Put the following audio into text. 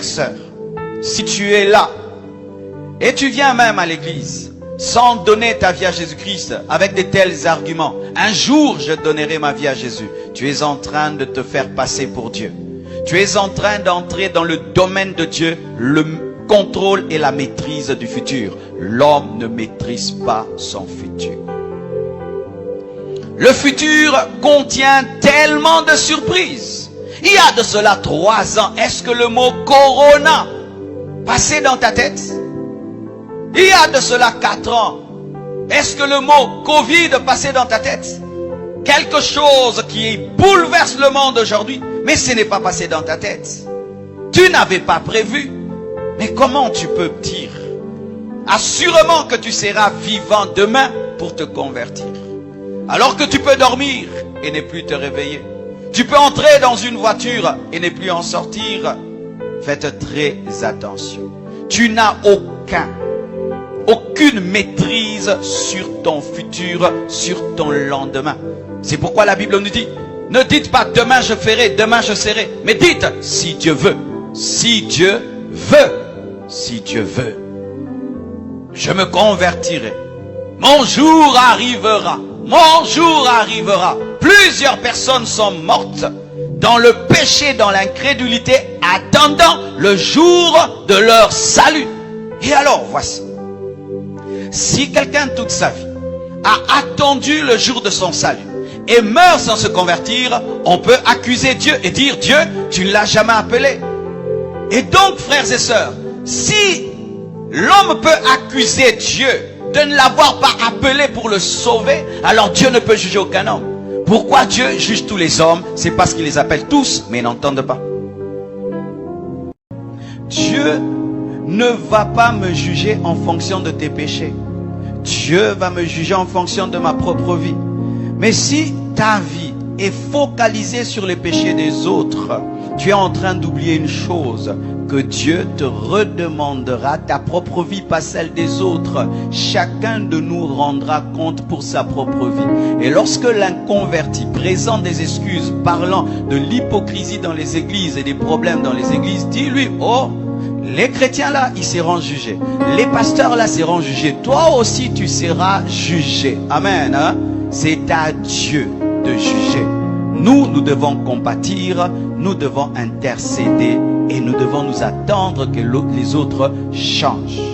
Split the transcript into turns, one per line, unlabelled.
chère sœur, si tu es là et tu viens même à l'église sans donner ta vie à Jésus-Christ avec de tels arguments, un jour je donnerai ma vie à Jésus, tu es en train de te faire passer pour Dieu. Tu es en train d'entrer dans le domaine de Dieu, le contrôle et la maîtrise du futur. L'homme ne maîtrise pas son futur. Le futur contient tellement de surprises. Il y a de cela 3 ans, est-ce que le mot Corona passait dans ta tête? Il y a de cela 4 ans, est-ce que le mot Covid passait dans ta tête? Quelque chose qui bouleverse le monde aujourd'hui, mais ce n'est pas passé dans ta tête. Tu n'avais pas prévu. Mais comment tu peux dire? Assurément que tu seras vivant demain pour te convertir. Alors que tu peux dormir et ne plus te réveiller. Tu peux entrer dans une voiture et ne plus en sortir. Faites très attention. Tu n'as aucune maîtrise sur ton futur, sur ton lendemain. C'est pourquoi la Bible nous dit, ne dites pas demain je ferai, demain je serai. Mais dites, si Dieu veut, si Dieu veut, si Dieu veut, je me convertirai. Mon jour arrivera. Mon jour arrivera. Plusieurs personnes sont mortes dans le péché, dans l'incrédulité, attendant le jour de leur salut. Et alors, voici. Si quelqu'un toute sa vie a attendu le jour de son salut et meurt sans se convertir, on peut accuser Dieu et dire, Dieu, tu ne l'as jamais appelé. Et donc, frères et sœurs, si l'homme peut accuser Dieu de ne l'avoir pas appelé pour le sauver, alors Dieu ne peut juger aucun homme. Pourquoi Dieu juge tous les hommes? C'est parce qu'il les appelle tous, mais ils n'entendent pas. Dieu ne va pas me juger en fonction de tes péchés. Dieu va me juger en fonction de ma propre vie. Mais si ta vie est focalisée sur les péchés des autres, tu es en train d'oublier une chose, que Dieu te redemandera ta propre vie, pas celle des autres. Chacun de nous rendra compte pour sa propre vie. Et lorsque l'inconverti présente des excuses parlant de l'hypocrisie dans les églises et des problèmes dans les églises, dis-lui, oh, les chrétiens là, ils seront jugés. Les pasteurs là seront jugés. Toi aussi, tu seras jugé. Amen. Hein? C'est à Dieu de juger. Nous devons compatir, nous devons intercéder et nous devons nous attendre que les autres changent.